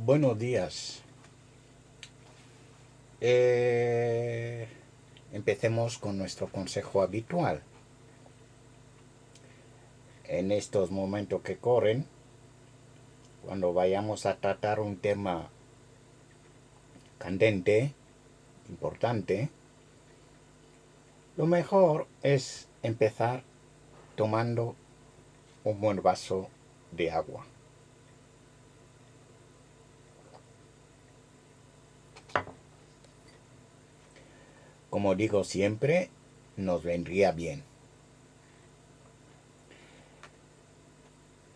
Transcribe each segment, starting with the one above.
Buenos días. Empecemos con nuestro consejo habitual. En estos momentos que corren, cuando vayamos a tratar un tema candente, importante, lo mejor es empezar tomando un buen vaso de agua. Como digo siempre, nos vendría bien.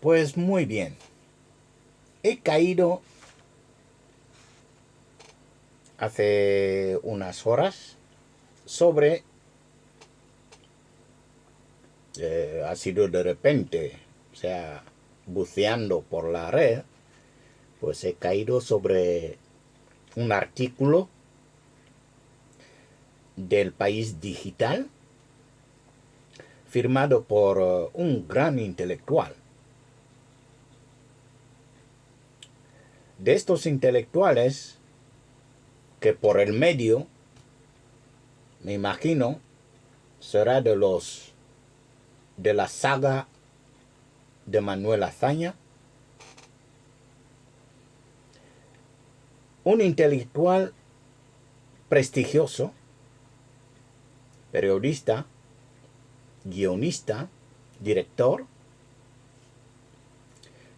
Pues muy bien. He caído hace unas horas sobre... ha sido de repente, o sea, buceando por la red, pues he caído sobre un artículo del País Digital firmado por un gran intelectual. De estos intelectuales que por el medio, me imagino, será de la saga de Manuel Azaña, un intelectual prestigioso, periodista, guionista, director,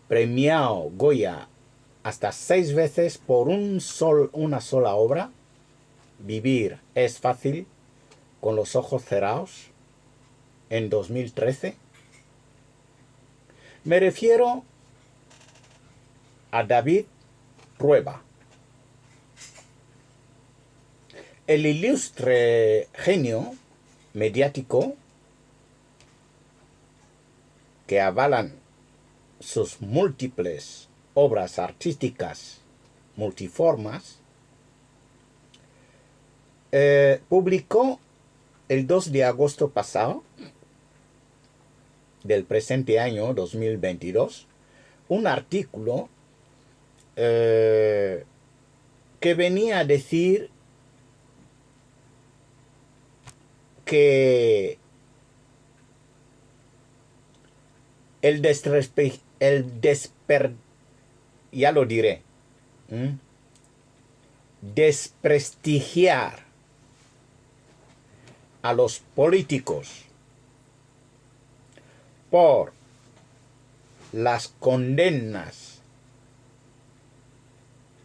premiado Goya hasta 6 veces por una sola obra, Vivir es fácil, con los ojos cerrados, en 2013. Me refiero a David Trueba. El ilustre genio mediático que avalan sus múltiples obras artísticas multiformas, publicó el 2 de agosto pasado del presente año 2022 un artículo que venía a decir que ya lo diré, desprestigiar a los políticos por las condenas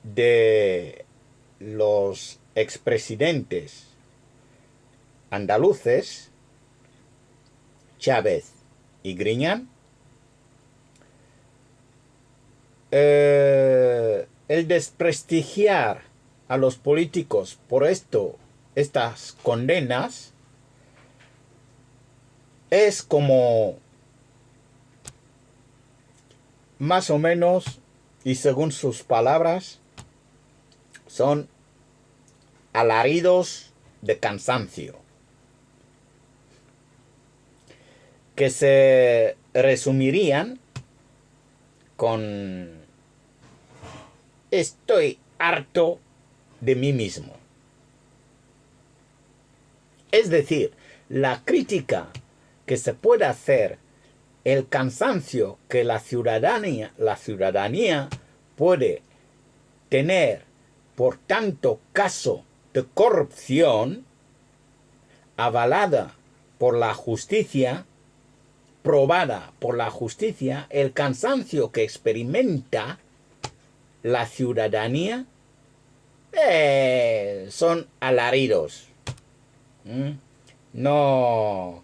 de los expresidentes andaluces, Chávez y Griñán, el desprestigiar a los políticos por estas condenas es como más o menos, y según sus palabras, son alaridos de cansancio, que se resumirían con: estoy harto de mí mismo. Es decir, la crítica que se puede hacer, el cansancio que la ciudadanía puede tener por tanto caso de corrupción avalada por la justicia, probada por la justicia, el cansancio que experimenta la ciudadanía, son alaridos. No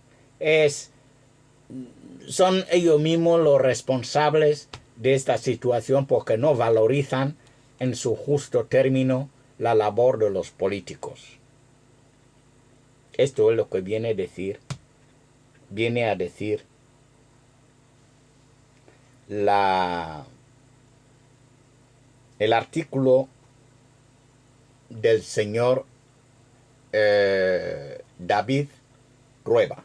son ellos mismos los responsables de esta situación porque no valorizan en su justo término la labor de los políticos. Esto es lo que viene a decir el artículo del señor David Trueba.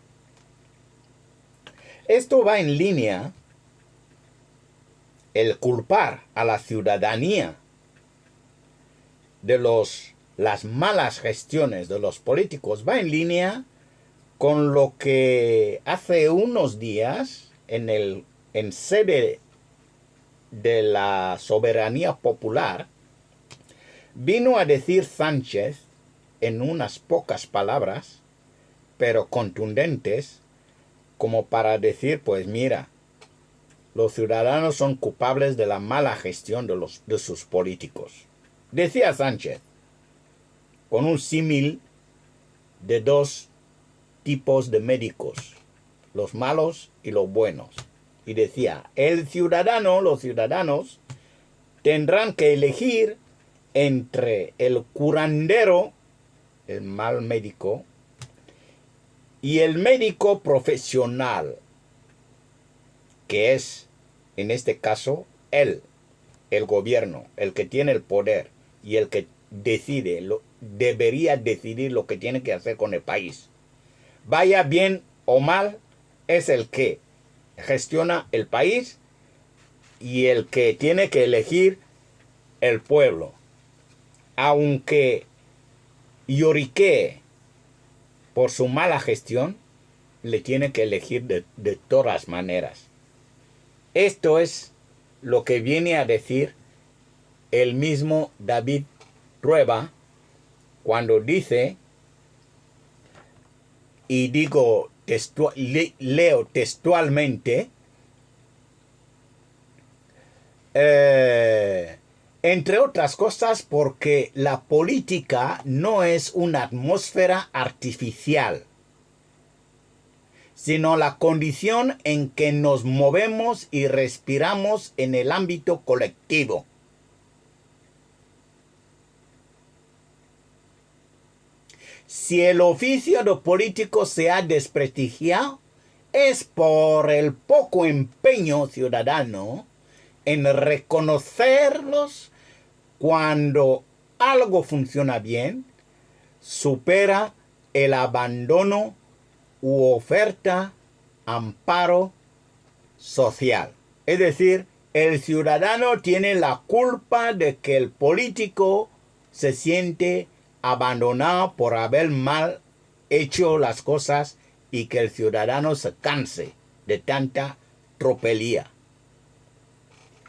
Esto va en línea, el culpar a la ciudadanía de las malas gestiones de los políticos va en línea con lo que hace unos días en sede de la soberanía popular vino a decir Sánchez en unas pocas palabras, pero contundentes, como para decir, pues mira, los ciudadanos son culpables de la mala gestión de sus políticos. Decía Sánchez, con un símil de dos tipos de médicos, los malos y los buenos. Y decía, los ciudadanos, tendrán que elegir entre el curandero, el mal médico, y el médico profesional, que es, en este caso, el gobierno, el que tiene el poder y el que debería decidir lo que tiene que hacer con el país. Vaya bien o mal, es el que gestiona el país y el que tiene que elegir el pueblo. Aunque lloriquee por su mala gestión, le tiene que elegir de todas maneras. Esto es lo que viene a decir el mismo David Trueba cuando dice, y digo, leo textualmente, entre otras cosas porque la política no es una atmósfera artificial, sino la condición en que nos movemos y respiramos en el ámbito colectivo. Si el oficio de político se ha desprestigiado, es por el poco empeño ciudadano en reconocerlos cuando algo funciona bien, supera el abandono u oferta amparo social. Es decir, el ciudadano tiene la culpa de que el político se siente abandonado por haber mal hecho las cosas y que el ciudadano se canse de tanta tropelía.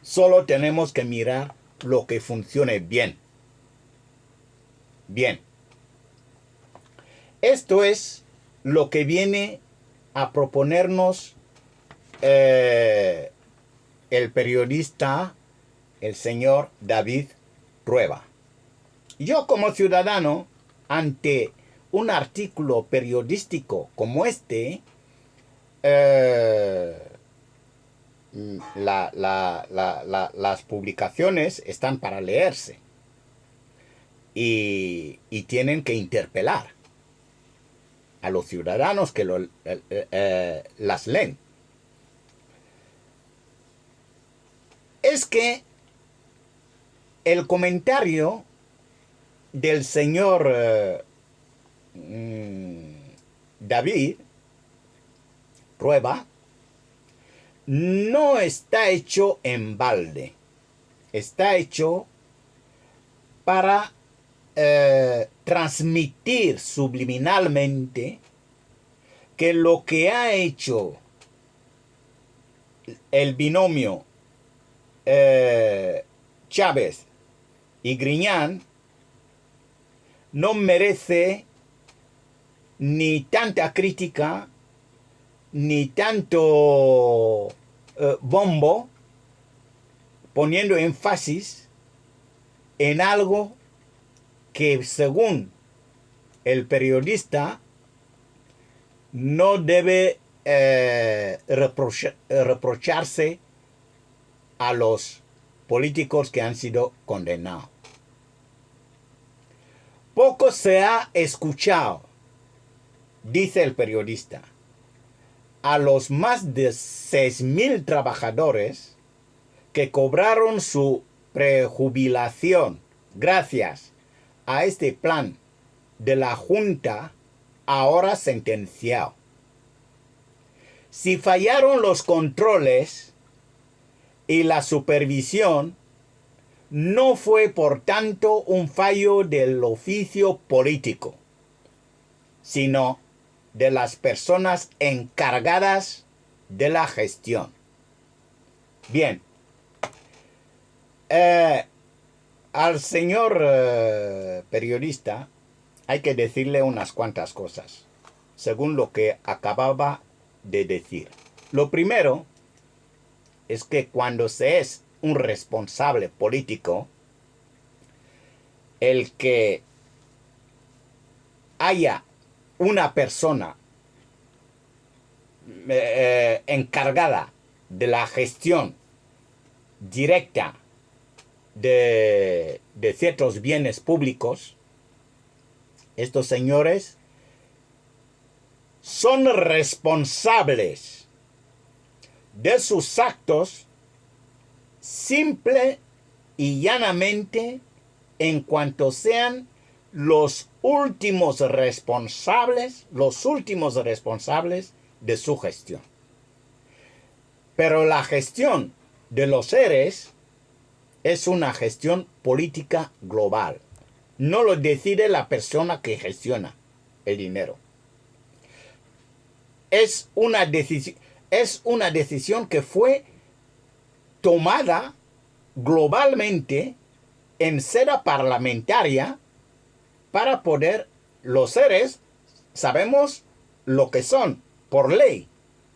Solo tenemos que mirar lo que funcione bien. Bien. Esto es lo que viene a proponernos el periodista, el señor David Trueba. Yo como ciudadano, ante un artículo periodístico como este, las publicaciones están para leerse y tienen que interpelar a los ciudadanos que las leen. Es que el comentario del señor David Trueba no está hecho en balde. Está hecho para transmitir subliminalmente que lo que ha hecho el binomio Chávez y Griñán no merece ni tanta crítica ni tanto bombo, poniendo énfasis en algo que, según el periodista, no debe reprocharse a los políticos que han sido condenados. Poco se ha escuchado, dice el periodista, a los más de 6,000 trabajadores que cobraron su prejubilación gracias a este plan de la Junta ahora sentenciado. Si fallaron los controles y la supervisión, no fue, por tanto, un fallo del oficio político, sino de las personas encargadas de la gestión. Bien, al señor periodista hay que decirle unas cuantas cosas, según lo que acababa de decir. Lo primero es que cuando se es un responsable político, el que haya una persona encargada de la gestión directa de ciertos bienes públicos, estos señores son responsables de sus actos simple y llanamente en cuanto sean los últimos responsables de su gestión. Pero la gestión de los seres es una gestión política global. No lo decide la persona que gestiona el dinero. Es una decisión que fue tomada globalmente en sede parlamentaria para poder, los seres sabemos lo que son por ley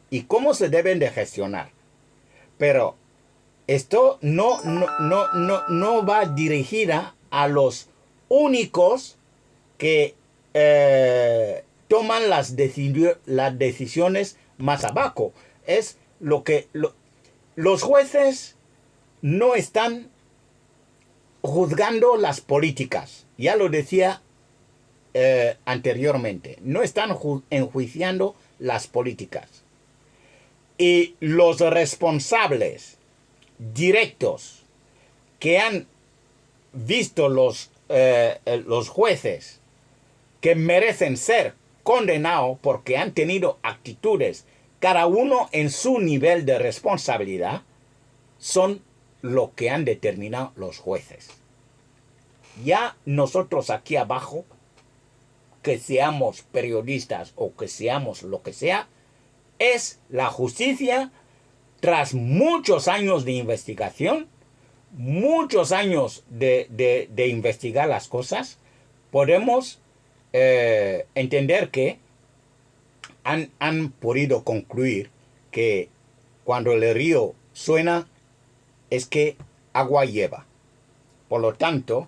y cómo se deben de gestionar. Pero esto no va dirigida a los únicos que toman las decisiones más abajo. Es lo que los jueces no están juzgando las políticas. Ya lo decía anteriormente. No están enjuiciando las políticas. Y los responsables directos que han visto los jueces que merecen ser condenados porque han tenido actitudes, cada uno en su nivel de responsabilidad, son lo que han determinado los jueces. Ya nosotros aquí abajo, que seamos periodistas o que seamos lo que sea, es la justicia, tras muchos años de investigación, muchos años de investigar las cosas, podemos entender que han podido concluir que cuando el río suena es que agua lleva. Por lo tanto,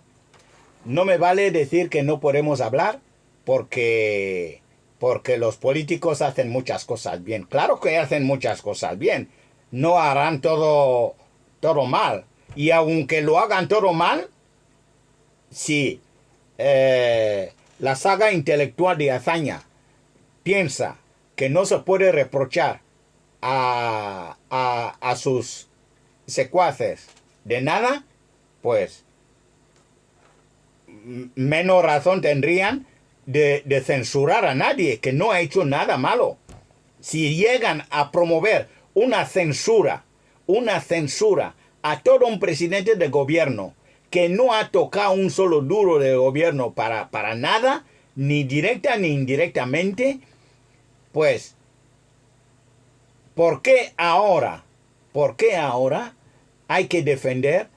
no me vale decir que no podemos hablar porque los políticos hacen muchas cosas bien. Claro que hacen muchas cosas bien. No harán todo mal. Y aunque lo hagan todo mal, si la saga intelectual de Azaña piensa que no se puede reprochar a sus secuaces de nada, pues menos razón tendrían de censurar a nadie que no ha hecho nada malo. Si llegan a promover una censura a todo un presidente de gobierno que no ha tocado un solo duro de gobierno para nada, ni directa ni indirectamente, pues, ¿por qué ahora hay que defender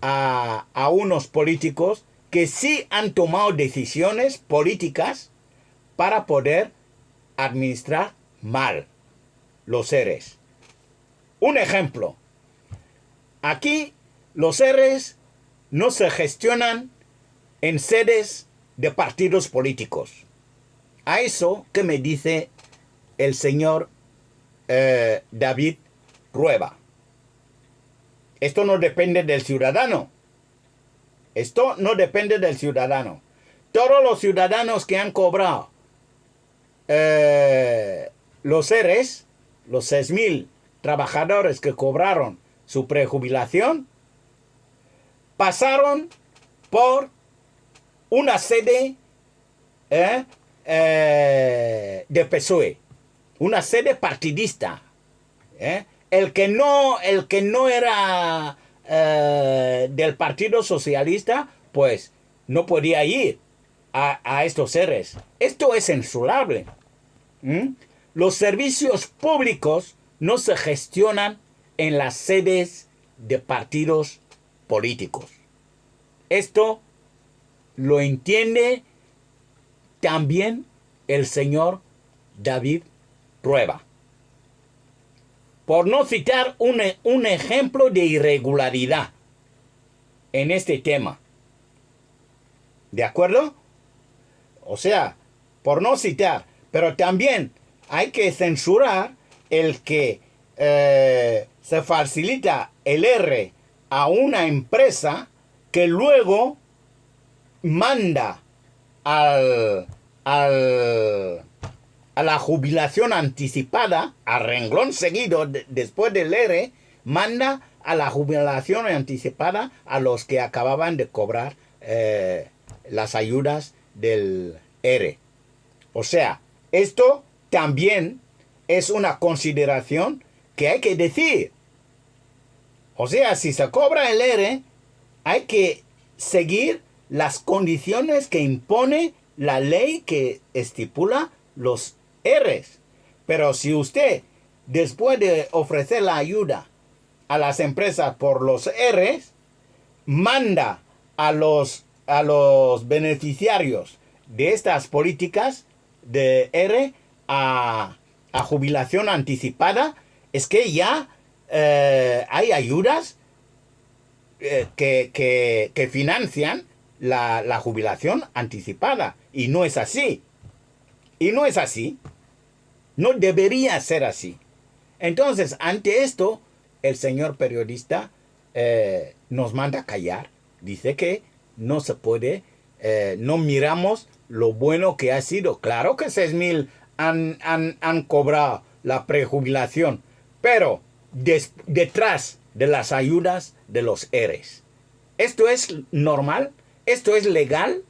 a unos políticos que sí han tomado decisiones políticas para poder administrar mal los seres? Un ejemplo. Aquí los seres no se gestionan en sedes de partidos políticos. A eso que me dice el señor David Rueda. Esto no depende del ciudadano. Esto no depende del ciudadano. Todos los ciudadanos que han cobrado los seres, los 6.000 trabajadores que cobraron su prejubilación, pasaron por una sede de PSOE, una sede partidista. El que no era del Partido Socialista, pues no podía ir a estos seres. Esto es censurable. ¿Mm? Los servicios públicos no se gestionan en las sedes de partidos políticos. Esto lo entiende también el señor David Trueba. Por no citar un ejemplo de irregularidad en este tema. ¿De acuerdo? O sea, por no citar, pero también hay que censurar el que se facilita el R a una empresa que luego manda a la jubilación anticipada, a renglón seguido, después del R, manda a la jubilación anticipada a los que acababan de cobrar las ayudas del R. O sea, esto también es una consideración que hay que decir. O sea, si se cobra el R, hay que seguir las condiciones que impone la ley que estipula los Rs. Pero si usted, después de ofrecer la ayuda a las empresas por los Rs, manda a los beneficiarios de estas políticas de R a jubilación anticipada, es que ya hay ayudas que financian la jubilación anticipada. Y no es así. Y no es así. No debería ser así. Entonces, ante esto, el señor periodista nos manda callar. Dice que no se puede, no miramos lo bueno que ha sido. Claro que 6,000 han cobrado la prejubilación, pero detrás de las ayudas de los ERES. ¿Esto es normal? ¿Esto es legal?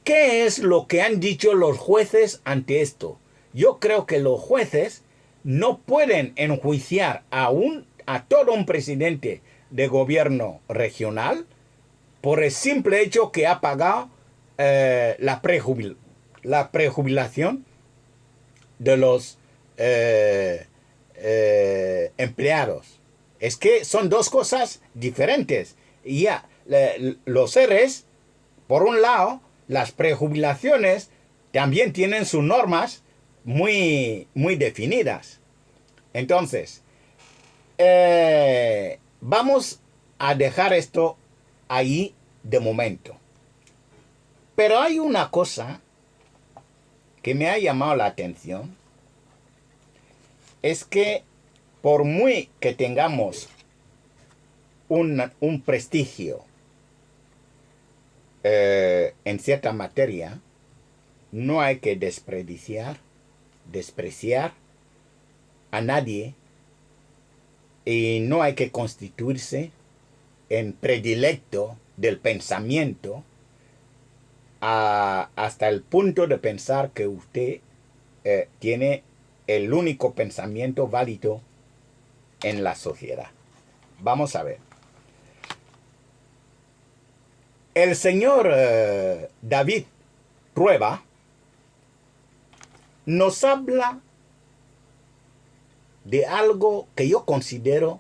¿Qué es lo que han dicho los jueces ante esto? Yo creo que los jueces no pueden enjuiciar a todo un presidente de gobierno regional por el simple hecho que ha pagado la prejubilación de los empleados. Es que son dos cosas diferentes. Y ya, los ERES, por un lado, las prejubilaciones también tienen sus normas muy, muy definidas. Entonces, vamos a dejar esto ahí de momento. Pero hay una cosa que me ha llamado la atención. Es que por muy que tengamos un prestigio en cierta materia, no hay que despreciar a nadie y no hay que constituirse en predilecto del pensamiento hasta el punto de pensar que usted tiene el único pensamiento válido en la sociedad. Vamos a ver. El señor David Trueba nos habla de algo que yo considero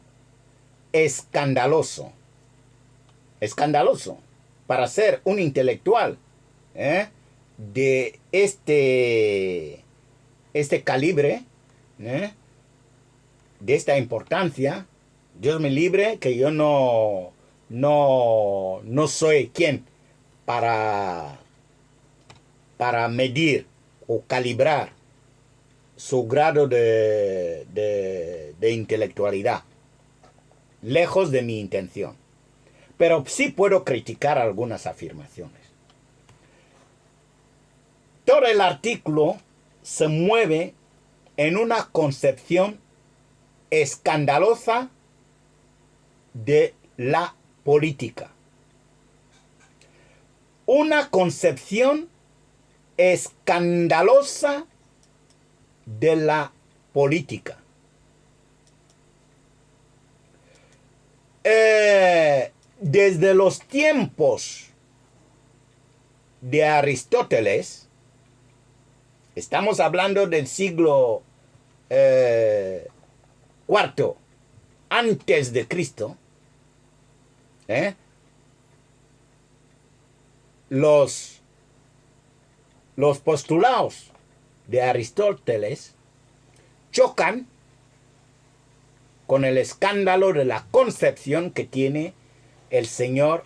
escandaloso. Escandaloso para ser un intelectual de este calibre, de esta importancia. Dios me libre que yo no soy quien para medir o calibrar su grado de intelectualidad. Lejos de mi intención. Pero sí puedo criticar algunas afirmaciones. Todo el artículo se mueve en una concepción escandalosa de la política. Una concepción escandalosa de la política. desde los tiempos de Aristóteles, estamos hablando del siglo IV antes de Cristo, los postulados de Aristóteles chocan con el escándalo de la concepción que tiene el señor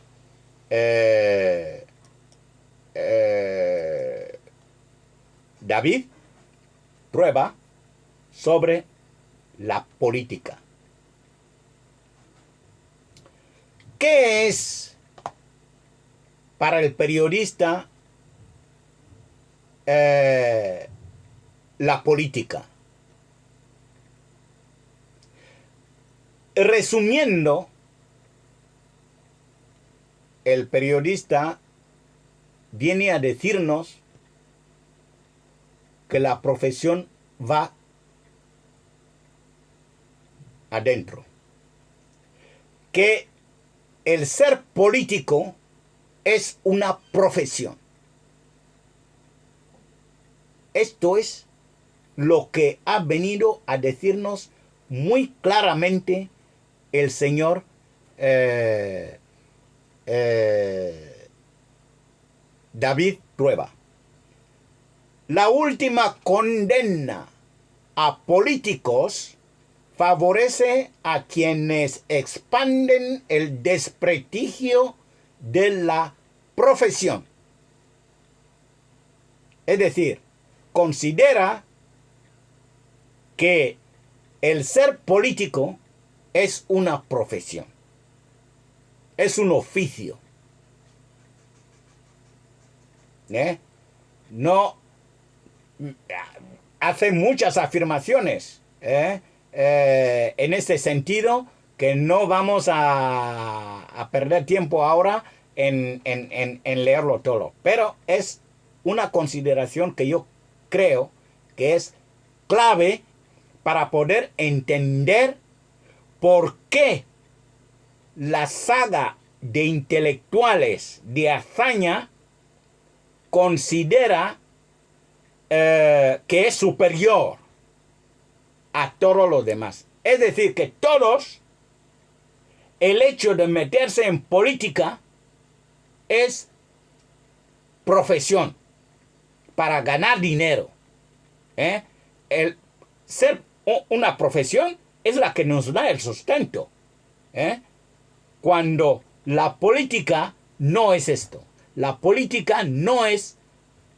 David Trueba sobre la política. ¿Qué es para el periodista la política? Resumiendo, el periodista viene a decirnos que la profesión va adentro, que el ser político es una profesión. Esto es lo que ha venido a decirnos muy claramente el señor David Trueba. La última condena a políticos favorece a quienes expanden el desprestigio de la profesión. Es decir, considera que el ser político es una profesión, es un oficio. No hace muchas afirmaciones en este sentido que no vamos a perder tiempo ahora en leerlo todo. Pero es una consideración que yo creo que es clave para poder entender por qué la saga de intelectuales de hazaña considera que es superior a todos los demás. Es decir, que todos, el hecho de meterse en política es profesión para ganar dinero. El ser una profesión es la que nos da el sustento. Cuando la política no es esto. La política no es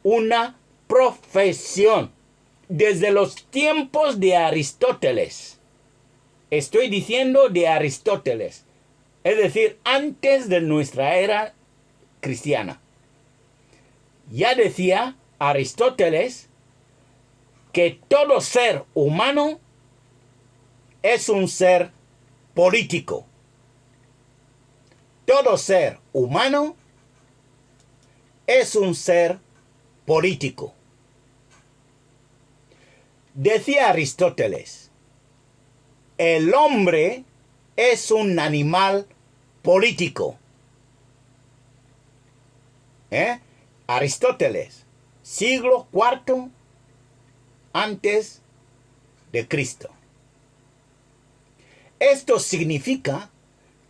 una profesión. Desde los tiempos de Aristóteles. Estoy diciendo de Aristóteles. Es decir, antes de nuestra era cristiana. Ya decía Aristóteles que todo ser humano es un ser político. Todo ser humano es un ser político. Decía Aristóteles, el hombre es un animal político. Aristóteles, siglo IV antes de Cristo. Esto significa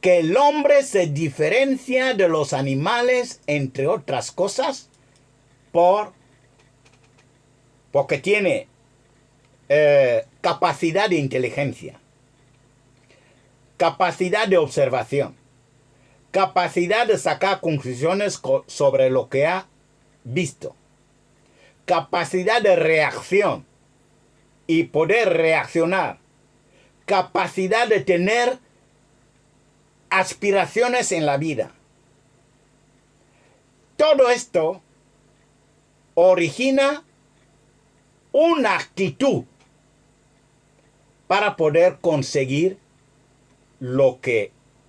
que el hombre se diferencia de los animales, entre otras cosas, porque tiene capacidad de inteligencia, capacidad de observación, capacidad de sacar conclusiones sobre lo que ha visto, capacidad de reacción y poder reaccionar, capacidad de tener aspiraciones en la vida. Todo esto origina una actitud para poder conseguir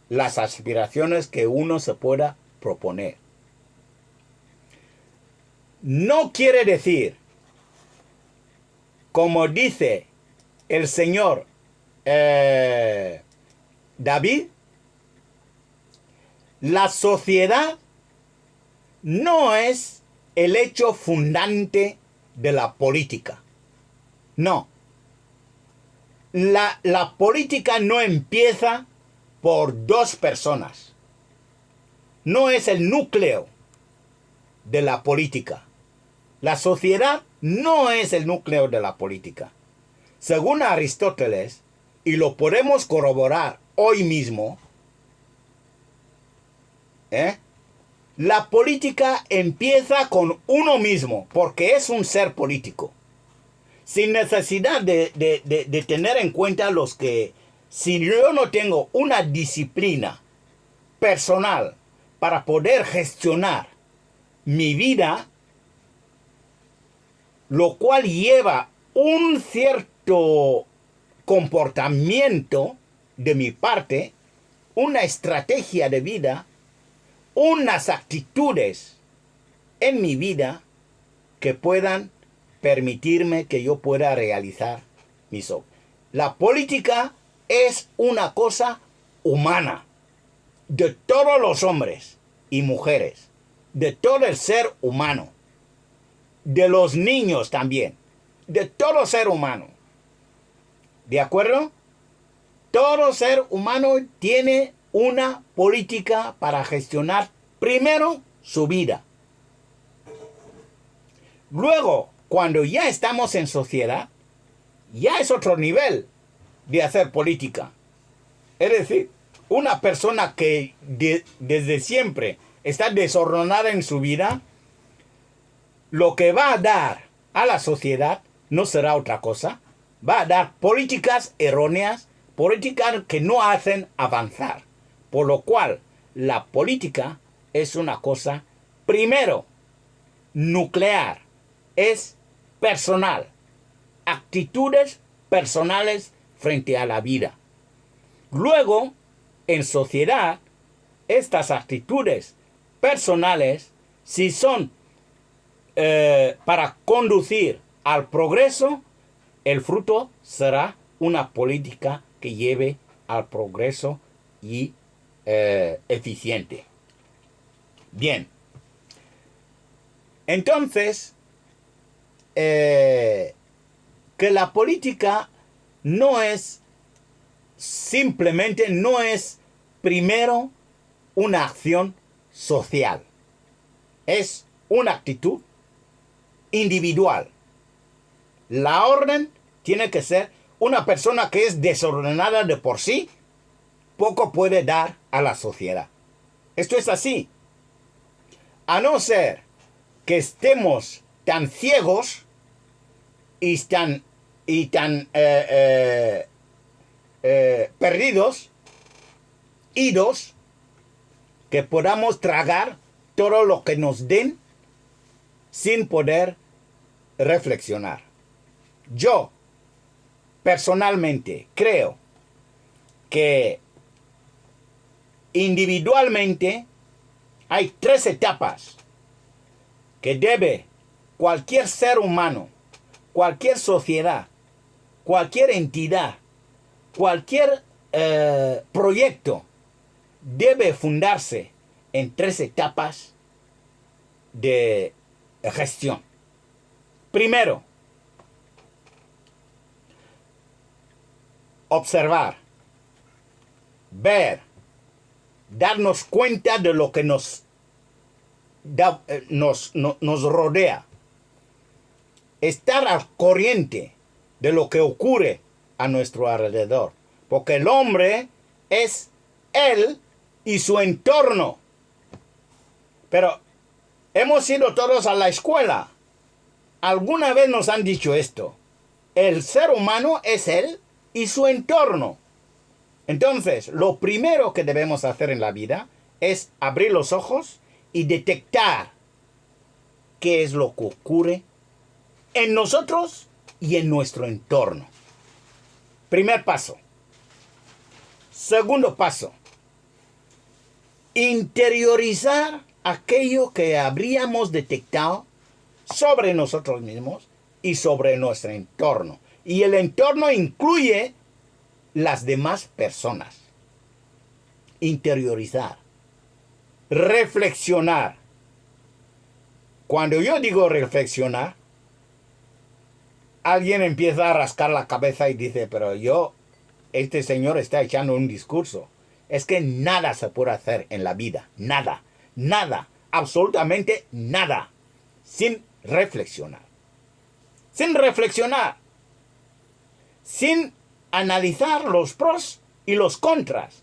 las aspiraciones que uno se pueda proponer. No quiere decir, como dice el señor David, La sociedad no es el hecho fundante de la política. No. La política no empieza por dos personas. No es el núcleo de la política. La sociedad no es el núcleo de la política. Según Aristóteles, y lo podemos corroborar hoy mismo, la política empieza con uno mismo, porque es un ser político. Sin necesidad de tener en cuenta los que, si yo no tengo una disciplina personal para poder gestionar mi vida, lo cual lleva un cierto comportamiento de mi parte, una estrategia de vida, unas actitudes en mi vida que puedan permitirme que yo pueda realizar mis obras. La política es una cosa humana, de todos los hombres y mujeres, de todo el ser humano, de los niños también, de todo ser humano. ¿De acuerdo? Todo ser humano tiene una política para gestionar primero su vida. Luego, cuando ya estamos en sociedad, ya es otro nivel de hacer política. Es decir, una persona que desde siempre está desordenada en su vida, lo que va a dar a la sociedad no será otra cosa. Va a dar políticas erróneas, políticas que no hacen avanzar. Por lo cual, la política es una cosa, primero, nuclear, es personal, actitudes personales frente a la vida. Luego, en sociedad, estas actitudes personales, si son para conducir al progreso, el fruto será una política que lleve al progreso y eficiente. Bien. Entonces, que la política no es simplemente, no es primero una acción social. Es una actitud individual. La orden tiene que ser una persona que es desordenada de por sí, poco puede dar a la sociedad. Esto es así. A no ser que estemos tan ciegos y tan perdidos, idos, que podamos tragar todo lo que nos den sin poder reflexionar. Yo, personalmente, creo que individualmente hay 3 etapas que debe cualquier ser humano, cualquier sociedad, cualquier entidad, cualquier proyecto debe fundarse en 3 etapas de gestión. Primero, observar, ver, darnos cuenta de lo que nos rodea, estar al corriente de lo que ocurre a nuestro alrededor, porque el hombre es él y su entorno. Pero hemos ido todos a la escuela. Alguna vez nos han dicho esto: el ser humano es él y su entorno. Entonces, lo primero que debemos hacer en la vida es abrir los ojos y detectar qué es lo que ocurre en nosotros y en nuestro entorno. Primer paso. Segundo paso, interiorizar aquello que habríamos detectado sobre nosotros mismos y sobre nuestro entorno. Y el entorno incluye las demás personas. Interiorizar. reflexionar. Cuando yo digo reflexionar, alguien empieza a rascar la cabeza y dice, pero este señor está echando un discurso. Es que nada se puede hacer en la vida. Nada. Nada. Absolutamente nada. Sin reflexionar. Sin reflexionar. Sin analizar los pros y los contras.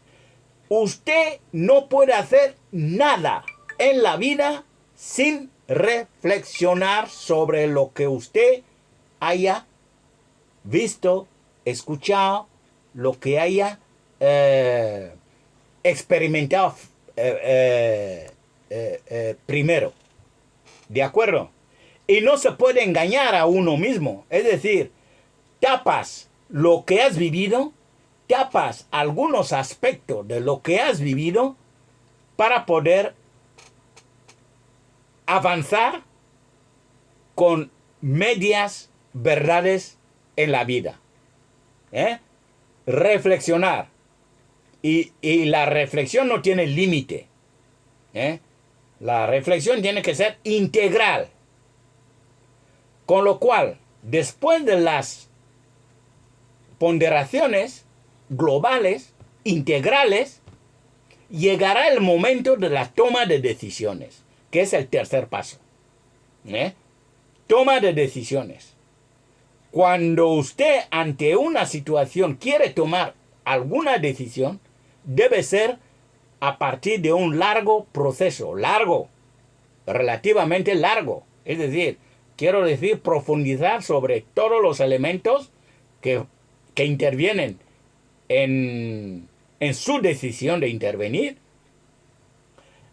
Usted no puede hacer nada en la vida sin reflexionar sobre lo que usted haya visto, escuchado, lo que haya experimentado primero. ¿De acuerdo? Y no se puede engañar a uno mismo. Es decir, tapas lo que has vivido, tapas algunos aspectos de lo que has vivido para poder avanzar con medias verdades en la vida. Reflexionar. Y la reflexión no tiene límite. La reflexión tiene que ser integral. Con lo cual, después de las ponderaciones globales, integrales, llegará el momento de la toma de decisiones, que es el tercer paso. Toma de decisiones. Cuando usted ante una situación quiere tomar alguna decisión, debe ser a partir de un largo proceso, relativamente largo. Es decir, quiero decir profundizar sobre todos los elementos que intervienen en su decisión de intervenir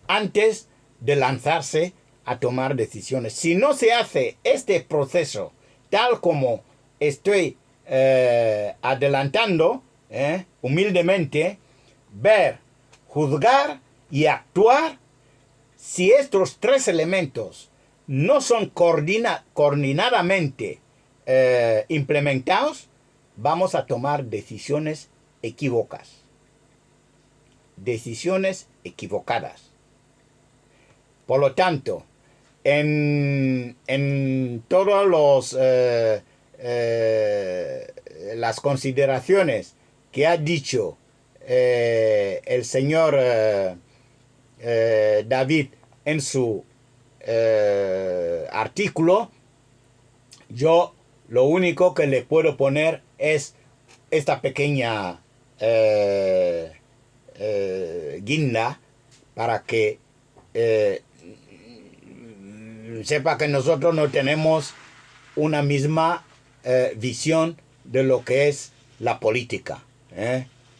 antes de lanzarse a tomar decisiones. Si no se hace este proceso tal como estoy adelantando, humildemente, ver, juzgar y actuar, si estos tres elementos no son coordinadamente implementados, vamos a tomar decisiones equívocas. Decisiones equivocadas. Por lo tanto, en todos las consideraciones que ha dicho el señor David en su artículo, yo lo único que le puedo poner es esta pequeña guinda para que sepa que nosotros no tenemos una misma visión de lo que es la política.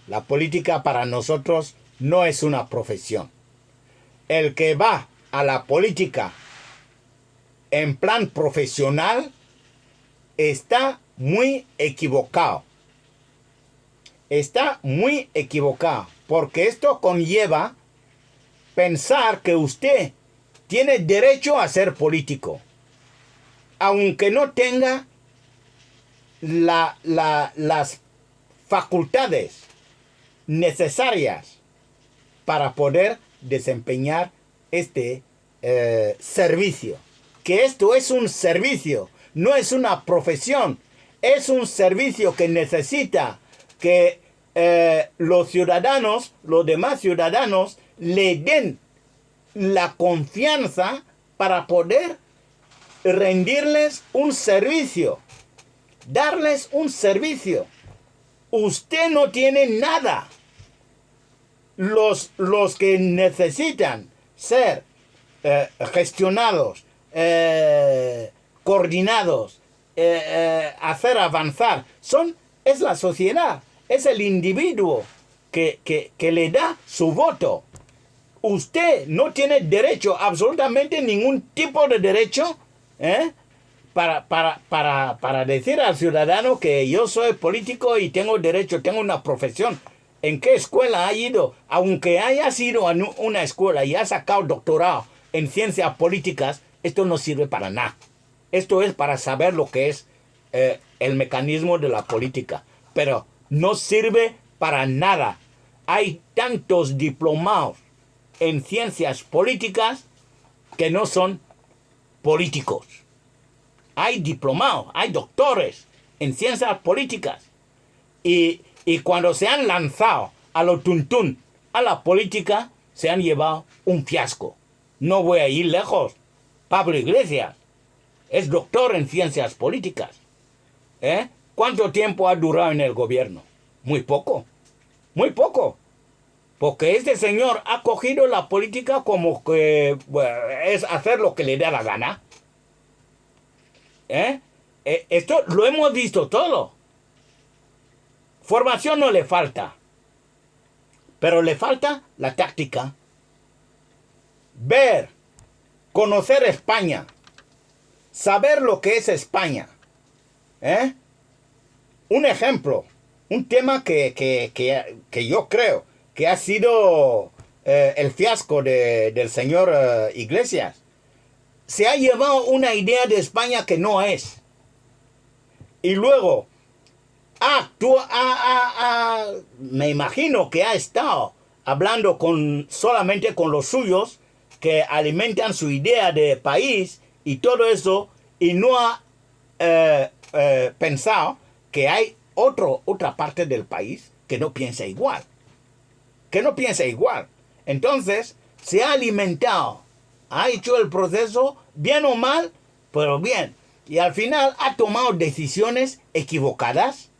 La política para nosotros no es una profesión. El que va a la política en plan profesional está muy equivocado. Está muy equivocado, porque esto conlleva pensar que usted tiene derecho a ser político, aunque no tenga las facultades necesarias para poder desempeñar este servicio. Que esto es un servicio, no es una profesión, es un servicio que necesita que los ciudadanos, los demás ciudadanos, le den la confianza para poder rendirles un servicio, darles un servicio. Usted no tiene nada. Los que necesitan ser gestionados, coordinados, hacer avanzar, es la sociedad, es el individuo que le da su voto. Usted no tiene derecho, absolutamente ningún tipo de derecho, para decir al ciudadano que yo soy político y tengo derecho, tengo una profesión. ¿En qué escuela ha ido? Aunque hayas ido a una escuela y has sacado doctorado en ciencias políticas, esto no sirve para nada. Esto es para saber lo que es el mecanismo de la política. Pero no sirve para nada. Hay tantos diplomados en ciencias políticas que no son políticos. Hay diplomados, hay doctores en ciencias políticas. Y cuando se han lanzado a lo tuntún a la política, se han llevado un fiasco. No voy a ir lejos. Pablo Iglesias es doctor en ciencias políticas. ¿Cuánto tiempo ha durado en el gobierno? Muy poco. Muy poco. Porque este señor ha cogido la política como que es hacer lo que le da la gana. Esto lo hemos visto todo. Formación no le falta. Pero le falta la táctica. Ver, conocer España. Saber lo que es España. Un ejemplo. Un tema que yo creo que ha sido el fiasco del señor Iglesias. Se ha llevado una idea de España que no es. Y luego, me imagino que ha estado hablando solamente con los suyos que alimentan su idea de país y todo eso, y no ha pensado que hay otra parte del país que no piensa igual. Entonces, se ha alimentado, ha hecho el proceso, bien o mal, pero bien. Y al final ha tomado decisiones equivocadas,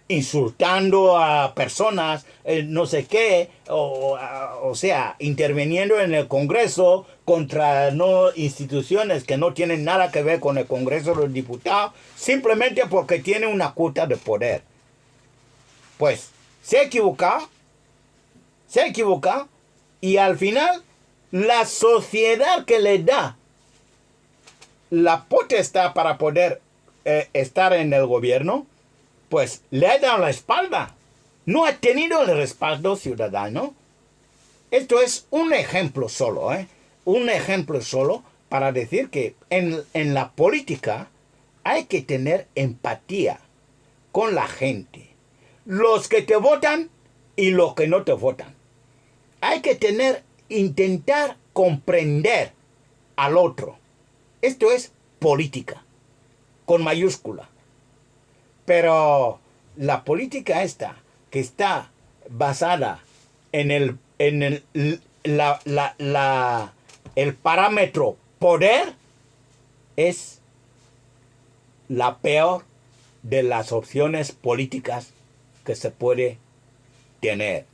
insultando a personas, no sé qué, o sea, interviniendo en el Congreso contra instituciones que no tienen nada que ver con el Congreso de los Diputados, simplemente porque tiene una cuota de poder. Pues, se ha equivocado, y al final la sociedad que le da la potestad para poder estar en el gobierno, pues le ha dado la espalda. No ha tenido el respaldo ciudadano. Esto es un ejemplo solo, un ejemplo solo para decir que en la política hay que tener empatía con la gente. Los que te votan y los que no te votan. Hay que intentar comprender al otro. Esto es política, con mayúscula. Pero la política esta, que está basada en el parámetro poder, es la peor de las opciones políticas que se puede tener.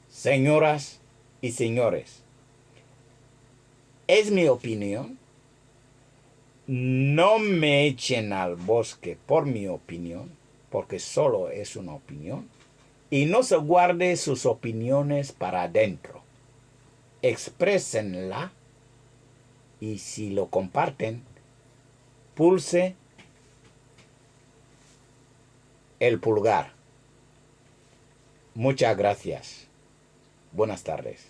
Señoras y señores, es mi opinión. No me echen al bosque por mi opinión, porque solo es una opinión. Y no se guarde sus opiniones para adentro. Exprésenla y si lo comparten, pulse el pulgar. Muchas gracias. Buenas tardes.